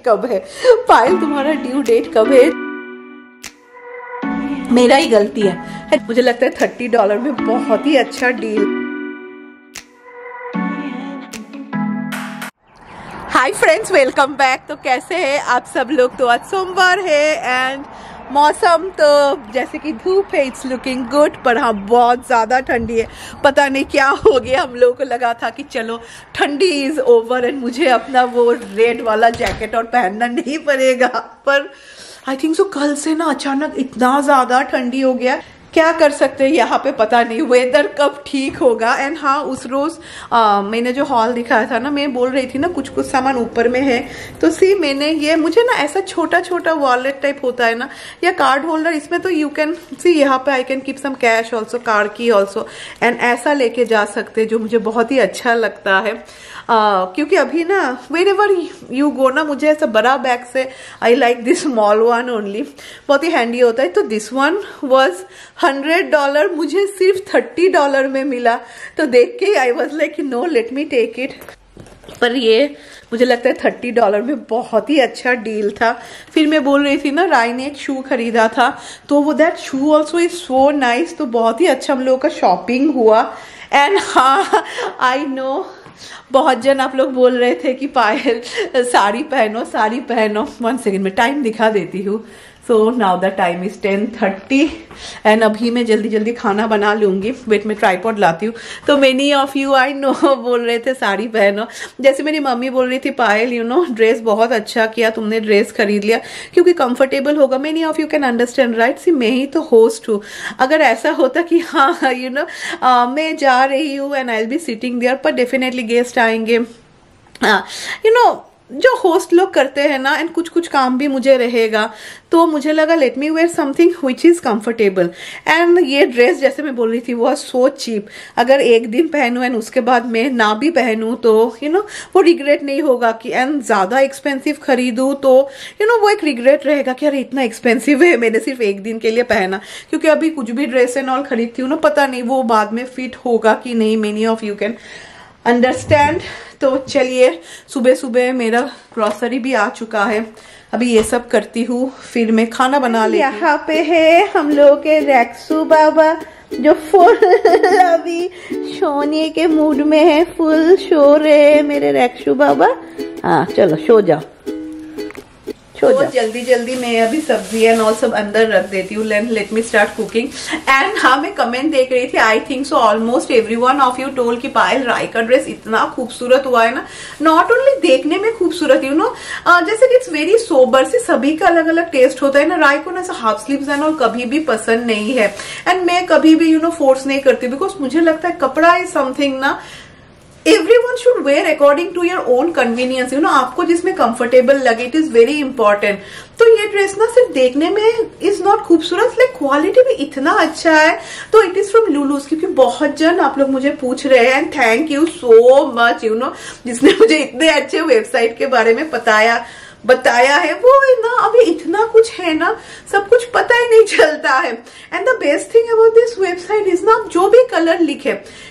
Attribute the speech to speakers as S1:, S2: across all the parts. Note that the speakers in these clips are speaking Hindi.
S1: कब है? पायल तुम्हारा ड्यू डेट कब है? मेरा ही गलती है। मुझे लगता है $30 में बहुत ही अच्छा deal. Hi friends, welcome back. तो कैसे हैं आप सब लोग? तो आज सोमवार है एंड मौसम तो जैसे कि धूप है, इट्स लुकिंग गुड, पर हाँ बहुत ज़्यादा ठंडी है। पता नहीं क्या हो गया, हम लोगों को लगा था कि चलो ठंडी इज़ ओवर एंड मुझे अपना वो रेड वाला जैकेट और पहनना नहीं पड़ेगा, पर आई थिंक सो कल से ना अचानक इतना ज़्यादा ठंडी हो गया। क्या कर सकते हैं यहाँ पे, पता नहीं वेदर कब ठीक होगा। एंड हाँ, उस रोज मैंने जो हॉल दिखाया था ना, मैं बोल रही थी ना कुछ कुछ सामान ऊपर में है, तो सी मैंने ये, मुझे ना ऐसा छोटा छोटा वॉलेट टाइप होता है ना, या कार्ड होल्डर, इसमें तो यू कैन सी यहाँ पे I can keep some cash also, car की ऑल्सो, एंड ऐसा लेके जा सकते हैं, जो मुझे बहुत ही अच्छा लगता है। क्योंकि अभी ना वेर एवर यू गो ना, मुझे ऐसा बड़ा बैग से I like this small one only, बहुत ही हैंडी होता है। तो दिस वन वॉज $100, मुझे सिर्फ $30 में मिला, तो देख के I was like no let me take it. पर ये मुझे लगता है $30 में बहुत ही अच्छा डील था। फिर मैं बोल रही थी ना, राय ने एक शू खरीदा था, तो वो that shoe also is so nice, तो बहुत ही अच्छा हम लोगों का शॉपिंग हुआ। एंड हाँ, आई नो बहुत जन आप लोग बोल रहे थे कि पायल साड़ी पहनो साड़ी पहनो। 1 सेकेंड में टाइम दिखा देती हूँ। So now the time is 10:30 and अभी मैं जल्दी जल्दी खाना बना लूंगी। वेट में ट्राइपॉड लाती हूँ। तो many of you I know बोल रहे थे साड़ी पहनो, जैसे मेरी मम्मी बोल रही थी पायल यू नो ड्रेस बहुत अच्छा किया तुमने, ड्रेस खरीद लिया क्योंकि कंफर्टेबल होगा। Many of you can understand right. See मैं ही तो होस्ट हूँ, अगर ऐसा होता कि हाँ यू नो मैं जा रही हूँ and I will be sitting there, पर डेफिनेटली गेस्ट आएंगे, यू नो जो होस्ट लोग करते हैं ना, एंड कुछ कुछ काम भी मुझे रहेगा, तो मुझे लगा let me wear something which is comfortable. And ये ड्रेस जैसे मैं बोल रही थी वो सो चीप, अगर एक दिन पहनूं एंड उसके बाद मैं ना भी पहनूं तो यू नो वो रिग्रेट नहीं होगा कि, एंड ज्यादा एक्सपेंसिव खरीदूं तो यू नो वो एक रिग्रेट रहेगा कि अरे इतना एक्सपेंसिव है, मैंने सिर्फ एक दिन के लिए पहना। क्योंकि अभी कुछ भी ड्रेस एंड ऑल खरीदती हूँ ना, पता नहीं वो बाद में फिट होगा कि नहीं। Many of you can understand. तो चलिए, सुबह सुबह मेरा ग्रोसरी भी आ चुका है, अभी ये सब करती हूँ, फिर मैं खाना बना ले। यहाँ पे है हम लोग के रैक्सू बाबा, जो फुल अभी सोने के मूड में है, फुल सो रहे हैं मेरे रैक्सू बाबा। हाँ चलो सो जाओ। तो जल्दी जल्दी मैं अभी सब्जी एंड ऑल सब अंदर रख देती हूँ, let me start cooking. And हाँ, मैं कमेंट देख रही थी, आई think so almost everyone of you toll कि पायल राय का ड्रेस इतना खूबसूरत हुआ है ना, नॉट ओनली देखने में खूबसूरत यू नो, जैसे कि इट्स वेरी सोबर। से सभी का अलग अलग टेस्ट होता है ना, राय को ना ऐसा हाफ स्लीव्स एंड ऑल कभी भी पसंद नहीं है, एंड मैं कभी भी यू नो फोर्स नहीं करती, बिकॉज मुझे लगता है कपड़ा इज समथिंग ना everyone should wear according to your own convenience, you know, आपको जिसमें कंफर्टेबल लगे, इट इज वेरी इंपॉर्टेंट। तो ये ड्रेस ना सिर्फ देखने में इज नॉट खूबसूरत, लाइक क्वालिटी भी इतना अच्छा है। तो इट इज फ्रॉम लुलूस, क्योंकि बहुत जन आप लोग मुझे पूछ रहे हैं, and thank you so much you no, जिसने मुझे इतने अच्छे वेबसाइट के बारे में बताया है। वो है ना, अभी इतना कुछ है ना, सब कुछ पता ही नहीं चलता है। And the best thing about this website is ना, जो भी कलर लिखे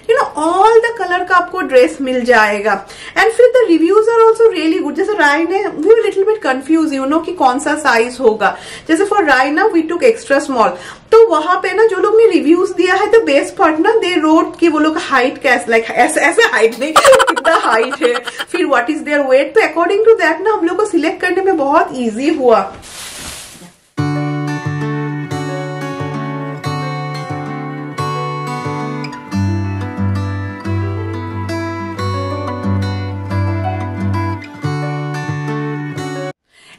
S1: you know all the colour का आपको ड्रेस मिल जाएगा। एंड फिर the reviews are also really good. जैसे राय ने we were little bit confuse you know कि कौन सा साइज होगा। जैसे फॉर राय ना वी टुक एक्स्ट्रा स्मॉल, तो वहां पे ना जो लोग ने रिव्यूज दिया है, द बेस्ट पार्ट ना दे रोट कि वो लोग हाइट कैसे, लाइक ऐसे हाइट नहीं कितना हाइट है, फिर व्हाट इज देयर वेट, तो अकॉर्डिंग टू दैट ना हम लोग को सिलेक्ट करने में बहुत इजी हुआ।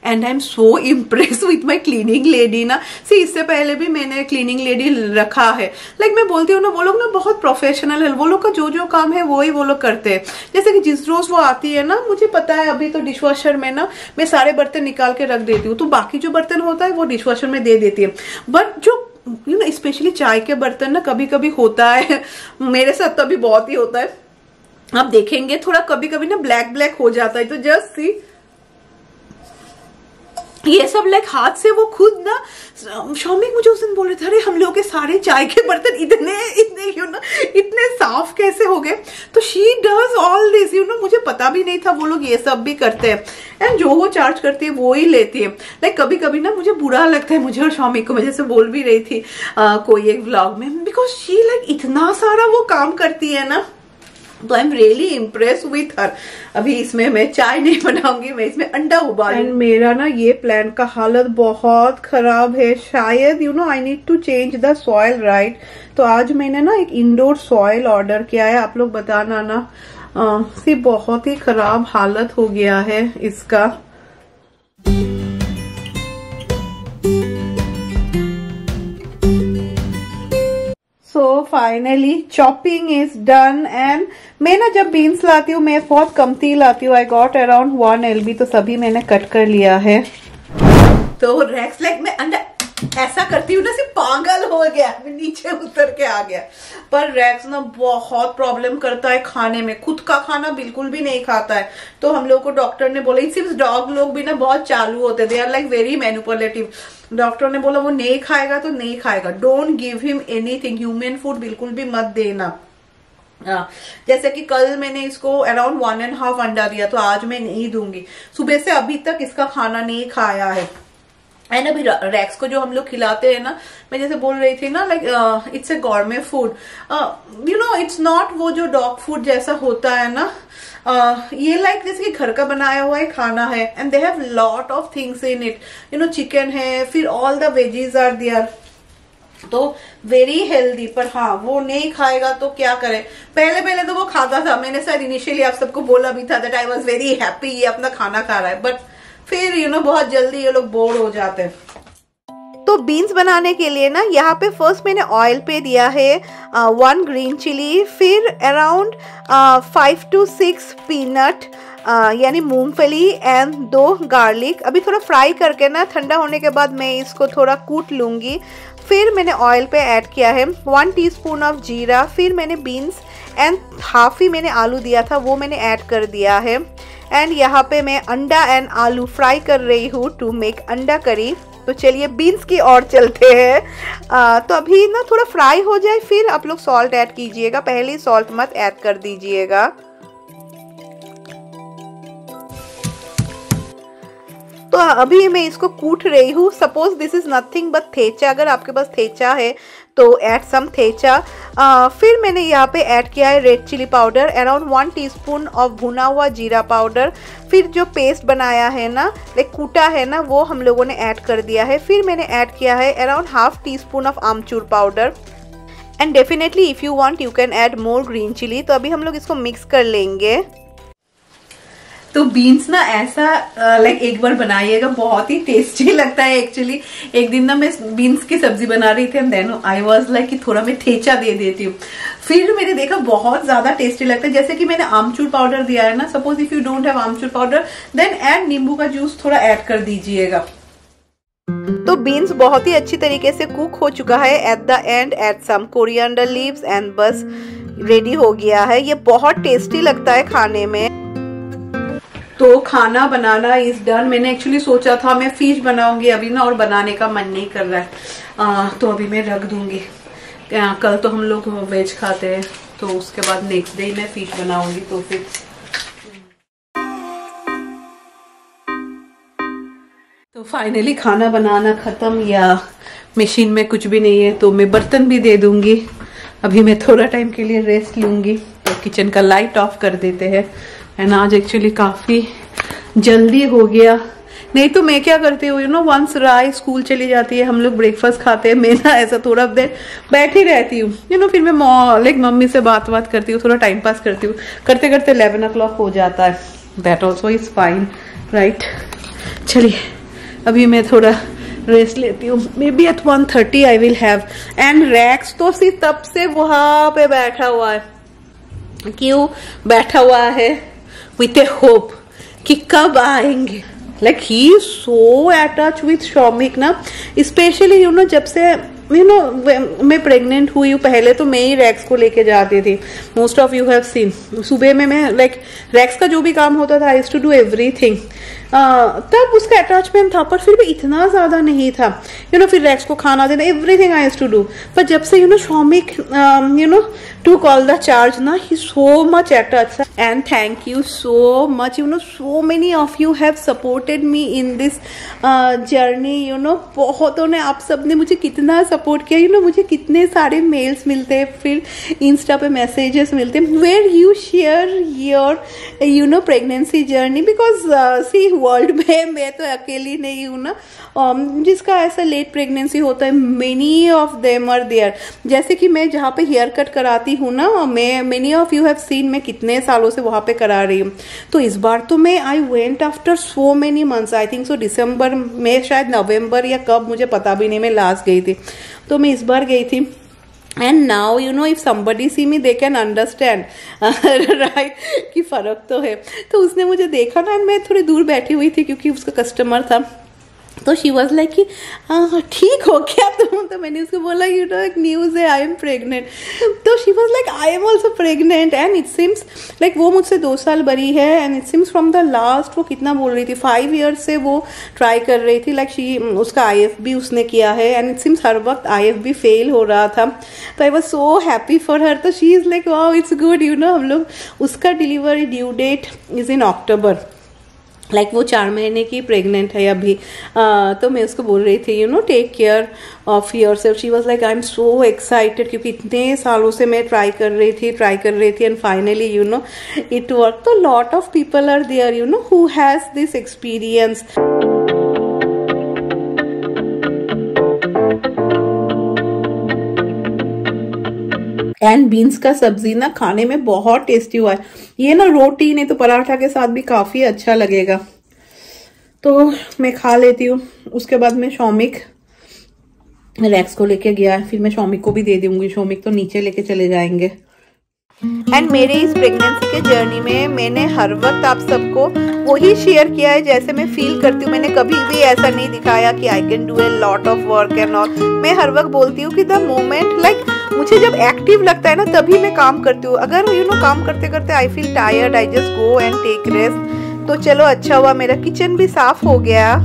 S1: And I am so impress with my cleaning lady ना। सी इससे पहले भी मैंने क्लीनिंग लेडी रखा है, लाइक मैं बोलती हूँ ना, वो लोग ना बहुत प्रोफेशनल है, वो लोग का जो जो काम है वो ही वो लोग करते हैं। जैसे कि जिस रोज वो आती है ना, मुझे पता है अभी तो डिशवॉशर में ना मैं सारे बर्तन निकाल के रख देती हूँ, तो बाकी जो बर्तन होता है वो डिशवॉशर में दे देती है। बट जो यू नो स्पेशली चाय के बर्तन ना कभी कभी होता है, मेरे साथ तो अभी बहुत ही होता है, आप देखेंगे थोड़ा कभी कभी ना ब्लैक ब्लैक हो जाता है, तो जस्ट सी ये सब लाइक हाथ से वो खुद ना, शौमिक मुझे उस दिन बोल रहे थे अरे हम लोग के सारे चाय के बर्तन इतने इतने इतने साफ कैसे हो गए। तो शी डज ऑल दिस मुझे पता भी नहीं था वो लोग ये सब भी करते हैं। एंड जो वो चार्ज करती है वो ही लेती है। लाइक कभी कभी ना मुझे बुरा लगता है, मुझे और शौमिक को, मैं जैसे बोल भी रही थी कोई एक व्लॉग में, बिकॉज शी लाइक इतना सारा वो काम करती है ना, तो I am really impress with her. अभी इसमें मैं चाय नहीं बनाऊंगी, मैं इसमें अंडा उबालूंगी। एंड मेरा ना ये प्लांट का हालत बहुत खराब है, शायद I need to change the soil, right. तो आज मैंने ना एक इंडोर सॉइल ऑर्डर किया है, आप लोग बताना ना। सिर्फ बहुत ही खराब हालत हो गया है इसका। So finally chopping is done. And मैं ना जब बीन्स लाती हूँ मैं बहुत कमती लाती हूँ, आई गॉट अराउंड 1 LB, तो सभी मैंने कट कर लिया है। तो रेक्स लाइक मैं अंडा ऐसा करती हूँ ना, सिर्फ पागल हो गया, मैं नीचे उतर के आ गया। पर रेक्स ना बहुत प्रॉब्लम करता है खाने में, खुद का खाना बिल्कुल भी नहीं खाता है। तो हम लोग को डॉक्टर ने बोला, सिर्फ डॉग लोग भी ना बहुत चालू होते, they are like very manipulative. Doctor ने बोला वो नहीं खाएगा तो नहीं खाएगा, don't give him anything, human food बिल्कुल भी मत देना। जैसे कि कल मैंने इसको अराउंड 1.5 अंडा दिया, तो आज मैं नहीं दूंगी। सुबह से अभी तक इसका खाना नहीं खाया है। एंड अभी रेक्स को जो हम लोग खिलाते हैं ना, मैं जैसे बोल रही थी ना, like it's a गॉर्मे food, it's not वो जो डॉग फूड जैसा होता है ना। ये लाइक जैसे कि घर का बनाया हुआ है खाना है, and they have lot of things in it, chicken है, फिर all the veggies are there, तो वेरी हेल्दी। पर हाँ वो नहीं खाएगा तो क्या करे। पहले तो वो खाता था, मैंने शायद इनिशियली आप सबको बोला भी था that I was very happy ये अपना खाना खा रहा है, बट फिर बहुत जल्दी ये लोग बोर हो जाते हैं। तो बीन्स बनाने के लिए ना यहाँ पे फर्स्ट मैंने ऑयल पे दिया है 1 ग्रीन चिली, फिर अराउंड 5 to 6 पीनट यानी मूंगफली, एंड 2 गार्लिक। अभी थोड़ा फ्राई करके ना ठंडा होने के बाद मैं इसको थोड़ा कूट लूँगी। फिर मैंने ऑयल पे ऐड किया है 1 टीस्पून ऑफ जीरा, फिर मैंने बीन्स एंड हाफ ही मैंने आलू दिया था वो मैंने ऐड कर दिया है। एंड यहाँ पे मैं अंडा एंड आलू फ्राई कर रही हूँ टू मेक अंडा करी। तो चलिए बीन्स की ओर चलते हैं। तो अभी ना थोड़ा फ्राई हो जाए फिर आप लोग सॉल्ट ऐड कीजिएगा, पहले ही सॉल्ट मत ऐड कर दीजिएगा। तो अभी मैं इसको कूट रही हूँ। Suppose this is nothing but thecha, अगर आपके पास थेचा है तो ऐड सम थेचा। फिर मैंने यहाँ पे ऐड किया है red chilli powder, around 1 teaspoon of भुना हुआ जीरा पाउडर। फिर जो पेस्ट बनाया है ना, लाइक कूटा है ना, वो हम लोगों ने ऐड कर दिया है। फिर मैंने ऐड किया है अराउंड हाफ टीस्पून ऑफ आमचूर powder. And definitely if you want you can add more green chilli. तो अभी हम लोग इसको मिक्स कर लेंगे। तो बीन्स ना ऐसा लाइक एक बार बनाइएगा, बहुत ही टेस्टी लगता है एक्चुअली। एक दिन ना मैं बीन्स की सब्जी बना रही थी, देन आई वाज लाइक कि थोड़ा मैं थेचा दे देती हूँ। फिर मैंने देखा बहुत ज्यादा टेस्टी लगता है। जैसे कि मैंने आमचूर पाउडर दिया है ना, suppose if you don't have आमचूर पाउडर देन ऐड नींबू का जूस थोड़ा ऐड कर दीजिएगा। तो बीन्स बहुत ही अच्छी तरीके से कुक हो चुका है। At the end add some coriander leaves and बस रेडी हो गया है। ये बहुत टेस्टी लगता है खाने में। तो खाना बनाना इज डन। मैंने एक्चुअली सोचा था मैं फिश बनाऊंगी अभी ना, और बनाने का मन नहीं कर रहा है, तो अभी मैं रख दूंगी। कल तो हम लोग वेज खाते हैं, तो उसके बाद नेक्स्ट डे मैं फिश बनाऊंगी। तो फिर तो फाइनली खाना बनाना खत्म, या मशीन में कुछ भी नहीं है, तो मैं बर्तन भी दे दूंगी। अभी मैं थोड़ा टाइम के लिए रेस्ट लूंगी। तो किचन का लाइट ऑफ कर देते हैं। एंड आज एक्चुअली काफी जल्दी हो गया। नहीं तो मैं क्या करती हूँ वंस राय स्कूल चली जाती है, हम लोग ब्रेकफास्ट खाते हैं, मैं ना ऐसा थोड़ा देर बैठी रहती हूँ फिर मैं लाइक मम्मी से बात करती हूँ, थोड़ा टाइम पास करती हूँ। करते करते 11 o'clock हो जाता है। That also is fine, right. चलिए अभी मैं थोड़ा रेस्ट लेती हूँ। Maybe at 1:30 I will have. And Rex तो सिर्फ तब से वहां पे बैठा हुआ है। क्यों बैठा हुआ है? विथ ए होप कि कब आएंगे। Like he so attach with Shaumik ना, स्पेशली जब से यू नो मैं प्रेग्नेंट हुई हूँ, पहले तो मैं ही रैक्स को लेके जाती थी। Most of you have seen, सुबह में मैं लाइक रैक्स का जो भी काम होता था I used to do everything. तब उसका अटैचमेंट था, पर फिर भी इतना ज्यादा नहीं था। यू नो फिर रैक्स को खाना देना, everything I used to do. पर जब से you know Shaumik you know to call the charge ना, he so much attach and thank you so much. You know so many of you have supported me in this journey. You know बहुतों ने, आप सब ने मुझे कितना सपोर्ट किया। यू नो मुझे कितने सारे मेल्स मिलते हैं, फिर इंस्टा पे मैसेजेस मिलते हैं where you share your you know pregnancy journey. Because see world में मैं तो अकेली नहीं हूँ ना जिसका ऐसा लेट प्रेगनेंसी होता है। Many of them are there. जैसे कि मैं जहाँ पे हेयर कट कराती हूँ ना, मैं many of you have seen, मैं कितने सालों से वहाँ पे करा रही हूँ। तो इस बार तो मैं I went after so many months, I think so दिसंबर में, शायद नवंबर या कब मुझे पता भी नहीं, मैं लास्ट गई थी। तो मैं इस बार गई थी। And now you know if somebody see me they can understand right कि फर्क तो है। तो उसने मुझे देखा ना, मैं थोड़ी दूर बैठी हुई थी क्योंकि उसका कस्टमर था। तो शी वॉज लाइक कि ठीक हो क्या तुम? तो मैंने उसको बोला यू नो एक न्यूज़ है, आई एम प्रेग्नेंट। तो she was like I am also pregnant and it seems like वो मुझसे 2 साल बड़ी है। And it seems from the last, वो कितना बोल रही थी, 5 years से वो ट्राई कर रही थी। लाइक शी उसका IFB उसने किया है एंड इट सिम्स हर वक्त IFB फेल हो रहा था। तो I was so happy for her. तो she is like wow it's good. You know हम लोग, उसका delivery due date is in October. Like वो 4 महीने की प्रेग्नेंट है अभी। तो मैं उसको बोल रही थी you know take care of yourself. She was like I am so excited, क्योंकि इतने सालों से मैं ट्राई कर रही थी and finally you know it work. तो lot of people are there you know who has this experience. And beans का सब्जी ना खाने में बहुत टेस्टी हुआ है। ये ना रोटी नहीं तो पराठा के साथ भी काफी अच्छा लगेगा। तो मैं खा लेती हूँ। उसके बाद में शौमिक रैक्स को लेके गया है, फिर मैं शौमिक को भी दे दूंगी। शौमिक तो नीचे लेके चले जाएंगे। एंड मेरे इस प्रेगनेंसी के जर्नी में मैंने हर वक्त आप सबको वही शेयर किया है जैसे मैं फील करती हूँ। मैंने कभी भी ऐसा नहीं दिखाया कि I can do a lot of work and all. मैं हर वक्त बोलती हूँ कि द मोमेंट लाइक मुझे जब एक्टिव लगता है ना तभी मैं काम करती हूँ। अगर यू नो काम करते करते I feel tired, I just go and take rest. तो चलो अच्छा हुआ मेरा किचन भी साफ हो गया।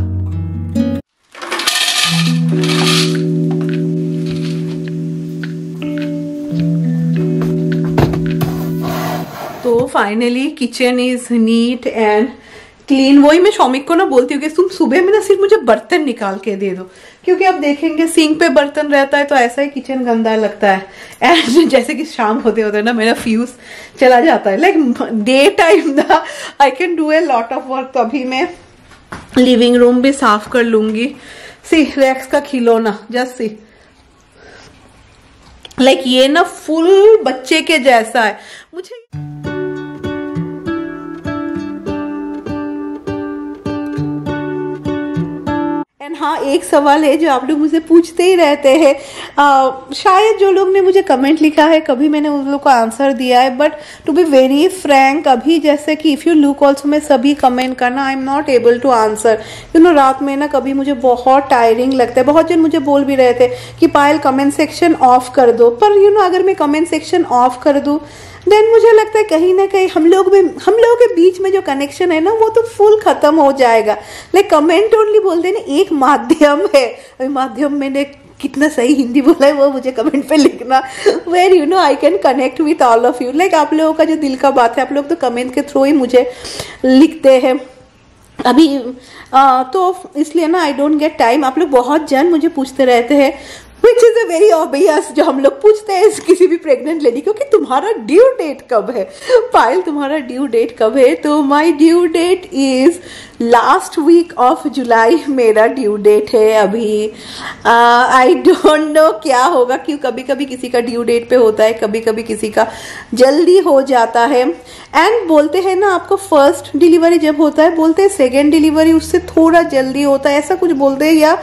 S1: तो finally kitchen is NEET and clean. वही मैं शौमिक को ना बोलती हूँ कि तुम सुबह में ना सिर्फ मुझे बर्तन निकाल के दे दो, क्योंकि अब देखेंगे सिंक पे बर्तन रहता है तो ऐसा ही किचन गंदा लगता है। एंड जैसे कि शाम होते होते ना मेरा फ्यूज चला जाता है। लाइक डे टाइम दा I can do a lot of work. तो अभी मैं लिविंग रूम भी साफ कर लूंगी। सी रैक्स का खिलौना जस्ट सी, लाइक ये ना फुल बच्चे के जैसा है मुझे। एंड हाँ, एक सवाल है जो आप लोग मुझे पूछते ही रहते हैं। शायद जो लोग ने मुझे कमेंट लिखा है कभी मैंने उन लोग को आंसर दिया है, but to be very frank अभी जैसे कि इफ़ यू लुक ऑल्सो मैं सभी कमेंट करना I am not able to answer. You know रात में ना कभी मुझे बहुत टायरिंग लगता है। बहुत जन मुझे बोल भी रहे थे कि पायल कमेंट सेक्शन ऑफ कर दो, पर यू नो अगर मैं कमेंट सेक्शन ऑफ कर दूँ देन मुझे लगता है कहीं ना कहीं हम लोगों के बीच में जो कनेक्शन है ना वो तो फुल खत्म हो जाएगा। लाइक कमेंट ओनली बोलते हैं ना, एक माध्यम है। अभी माध्यम मैंने कितना सही हिंदी बोला है वो मुझे कमेंट पे लिखना, where you know I can connect with all of you. Like आप लोगों का जो दिल का बात है आप लोग तो कमेंट के थ्रू ही मुझे लिखते हैं अभी। तो इसलिए ना आई डोंट गेट टाइम। आप लोग बहुत जन मुझे पूछते रहते हैं which is a very obvious, जो हम लोग पूछते हैं किसी भी प्रेग्नेंट लेडी को कि तुम्हारा ड्यू डेट कब है। पायल तुम्हारा ड्यू डेट कब है? तो my due date is last week of July मेरा ड्यू डेट है अभी। आई डोंट नो क्या होगा, क्यों कभी कभी किसी का ड्यू डेट पे होता है, कभी कभी किसी का जल्दी हो जाता है। एंड बोलते हैं ना आपको फर्स्ट डिलीवरी जब होता है बोलते हैं सेकेंड डिलीवरी उससे थोड़ा जल्दी होता है, ऐसा कुछ बोलते हैं, या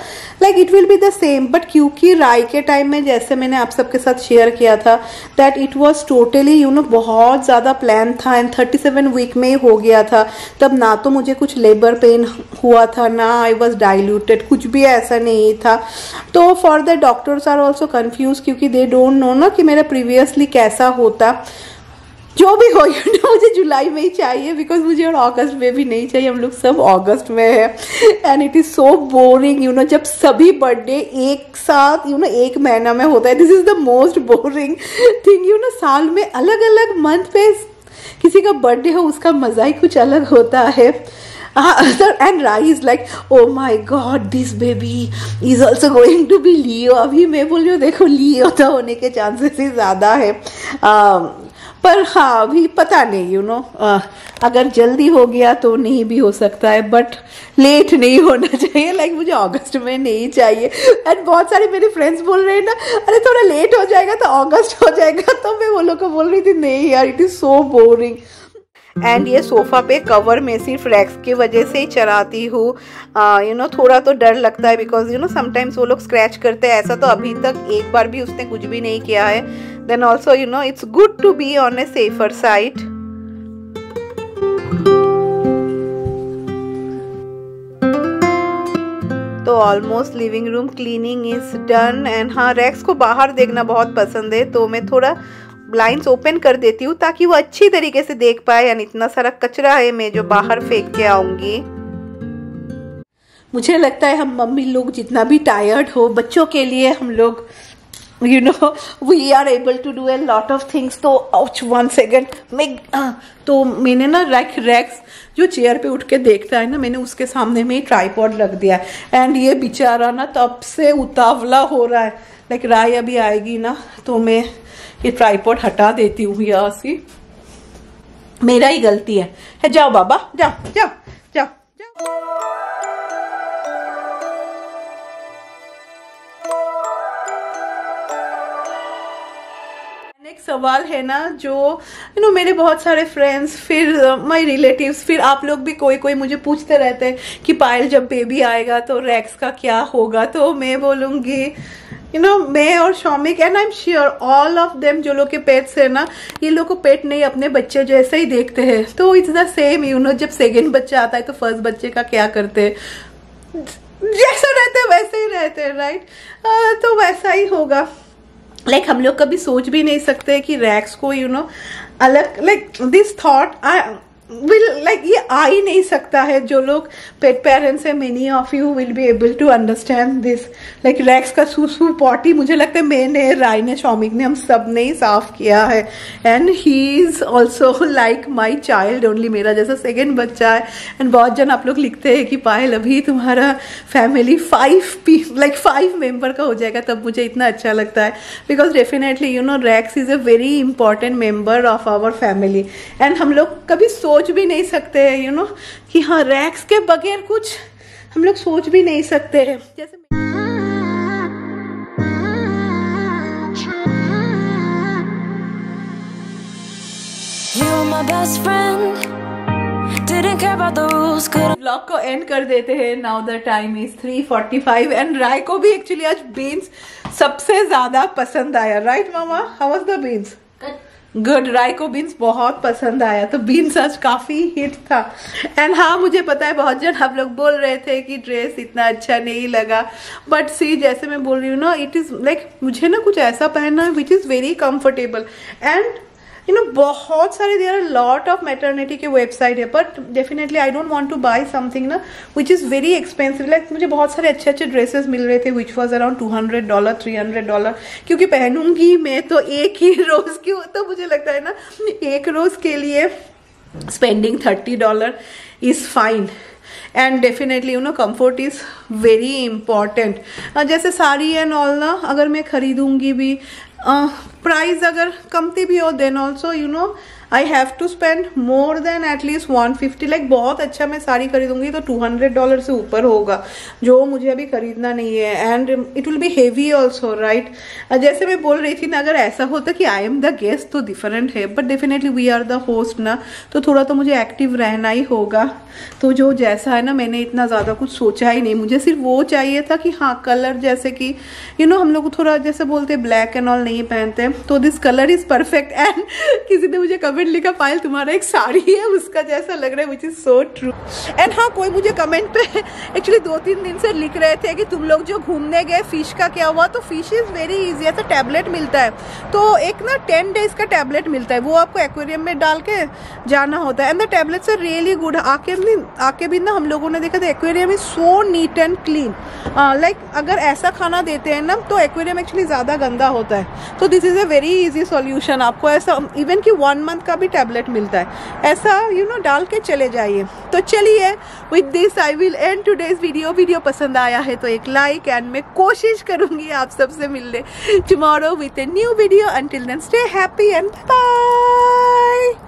S1: like it will be the same. But क्योंकि राय के टाइम में जैसे मैंने आप सबके साथ शेयर किया था that it was totally you know बहुत ज़्यादा प्लान था एंड 37 वीक में हो गया था। तब ना तो मुझे कुछ लेबर पेन हुआ था, ना आई वॉज डाइल्यूटेड, कुछ भी ऐसा नहीं था। तो for the doctors are also confuse क्योंकि दे डोंट नो ना कि मेरा प्रीवियसली कैसा होता। जो भी हो यू नो मुझे जुलाई में ही चाहिए बिकॉज मुझे और अगस्त में भी नहीं चाहिए। हम लोग सब अगस्त में है and it is so boring you know जब सभी बर्थडे एक साथ यू नो एक महीना में होता है। This is the most boring thing you know. साल में अलग अलग मंथ पे किसी का बर्थडे हो उसका मज़ा ही कुछ अलग होता है। And Rai is like oh my god this baby is also going to be Leo. अभी मैं बोल रही हूँ देखो लियो तो होने के चांसेस ही ज़्यादा है। पर हाँ अभी पता नहीं यू नो अगर जल्दी हो गया तो नहीं भी हो सकता है बट लेट नहीं होना चाहिए। लाइक मुझे अगस्त में नहीं चाहिए। एंड बहुत सारे मेरे फ्रेंड्स बोल रहे हैं ना अरे थोड़ा लेट हो जाएगा तो अगस्त हो जाएगा। तो मैं वो लोग को बोल रही थी नहीं यार it is so boring. And ये सोफ़ा पे कवर में सिर्फ रैक्स की वजह से ही चढ़ाती हूँ। यू नो थोड़ा तो डर लगता है बिकॉज यू नो समटाइम्स वो लोग स्क्रैच करते हैं। ऐसा तो अभी तक एक बार भी उसने कुछ भी नहीं किया है। Then also you know it's good to be on a safer side. तो almost living room cleaning is done. And हाँ रैक्स को बाहर देखना बहुत पसंद है तो मैं थोड़ा ब्लाइंड्स ओपन कर देती हूँ ताकि वो अच्छी तरीके से देख पाए। यानी इतना सारा कचरा है मैं जो बाहर फेंक के आऊंगी। मुझे लगता है हम मम्मी लोग जितना भी टायर्ड हो बच्चों के लिए हम लोग you know we are able to do a lot of things. तो वन सेकेंड तो मैंने ना रैक्स जो चेयर पे उठ के देखता है ना मैंने उसके सामने में ही ट्राइपॉड रख दिया है। एंड ये बेचारा ना तब से उतावला हो रहा है। लाइक राय अभी आएगी ना तो मैं ये ट्राइपॉड हटा देती हूँ यहाँ से। मेरा ही गलती है। जाओ बाबा जाओ जाओ जाओ जाओ। एक सवाल है ना जो यू नो मेरे बहुत सारे फ्रेंड्स फिर माय रिलेटिव्स फिर आप लोग भी कोई कोई मुझे पूछते रहते हैं कि पायल जब बेबी आएगा तो रैक्स का क्या होगा। तो मैं बोलूँगी यू नो मैं और Shaumik and I am sure all of them जो लोग के पेट्स है ना ये लोग को पेट नहीं अपने बच्चे जैसे ही देखते हैं। तो it's the same you know जब सेकंड बच्चा आता है तो फर्स्ट बच्चे का क्या करते हैं जैसा रहते हैं वैसे ही रहते हैं राइट। तो वैसा ही होगा। लाइक हम लोग कभी सोच भी नहीं सकते कि रैक्स को यू नो अलग like this thought will like ये आ ही नहीं सकता है। जो लोग पेट पेरेंट्स है many of you will be able to understand this. Like Rex का सूसू पॉटी मुझे लगता है मैंने राय ने शौमिक ने हम सब ने ही साफ किया है। And he is also like my child only मेरा जैसा सेकेंड बच्चा है। एंड बहुत जन आप लोग लिखते हैं कि पायल अभी तुम्हारा फैमिली 5 मेंबर का हो जाएगा तब मुझे इतना अच्छा लगता है because definitely you know Rex is a very important member of our family. And हम लोग कभी सोच भी नहीं सकते हैं यू नो कि हाँ रैक्स के बगैर कुछ हम लोग सोच भी नहीं सकते हैं। जैसे व्लॉग को एंड कर देते हैं। Now the time is 3:45 and Rai को भी एक्चुअली आज बीन्स सबसे ज्यादा पसंद आया राइट मामा। How was the beans? Good. Rai को बीन्स बहुत पसंद आया तो बीन्स आज काफी हिट था। एंड हाँ मुझे पता है बहुत जन आप लोग बोल रहे थे कि ड्रेस इतना अच्छा नहीं लगा बट सी जैसे मैं बोल रही हूँ ना इट इज लाइक मुझे ना कुछ ऐसा पहनना है which is very comfortable. And you know बहुत सारे there are lot of maternity के वेबसाइट है but definitely I don't want to buy something ना which is very expensive. Like मुझे बहुत सारे अच्छे अच्छे ड्रेसेस मिल रहे थे विच वॉज अराउंड $200 $300 क्योंकि पहनूंगी मैं तो एक ही रोज की तो मुझे लगता है ना एक रोज के लिए spending $30 is fine. And definitely you no comfort is very important. जैसे साड़ी एंड ऑल ना अगर मैं खरीदूंगी भी प्राइस अगर कमती भी हो then also you know I have to spend more than at least 150, like बहुत अच्छा मैं साड़ी खरीदूंगी तो $200 से ऊपर होगा, जो मुझे अभी खरीदना नहीं है। And it will be heavy also, right. जैसे मैं बोल रही थी ना, अगर ऐसा होता कि आई एम द गेस्ट तो डिफरेंट है, but definitely we are the host ना, तो थोड़ा तो मुझे एक्टिव रहना ही होगा। तो जो जैसा है ना, मैंने इतना ज़्यादा कुछ सोचा ही नहीं, मुझे सिर्फ वो चाहिए था कि हाँ कलर, जैसे कि हम लोग थोड़ा जैसे बोलते हैं ब्लैक एंड ऑल नहीं पहनते, तो this colour is perfect. And किसी ने मुझे कमेंट लिखा, पायल तुम्हारा एक साड़ी है उसका जैसा लग रहा है, which is so true. And हाँ, कोई मुझे कमेंट पे एक्चुअली 2-3 दिन से लिख रहे थे कि तुम लोग जो घूमने गए फिश का क्या हुआ। तो फिश इज वेरी इजी, ऐसा टैबलेट मिलता है, तो एक ना 10 डेज का टैबलेट मिलता है, वो आपको एक्वेरियम में डाल के जाना होता है। And the tablets are really good. आके भी ना हम लोगों ने देखा था, aquarium is so neat and clean. Like अगर ऐसा खाना देते हैं ना, तो एक्वेरियम एक्चुअली ज़्यादा गंदा होता है। तो this is a very easy solution. आपको ऐसा इवन कि 1 मंथ का भी टैबलेट मिलता है, ऐसा डाल के चले जाइए। तो चलिए, with this I will and today's video पसंद आया है तो एक लाइक, एंड मैं कोशिश करूंगी आप सबसे मिलने tomorrow with a new video. Until then stay happy and bye.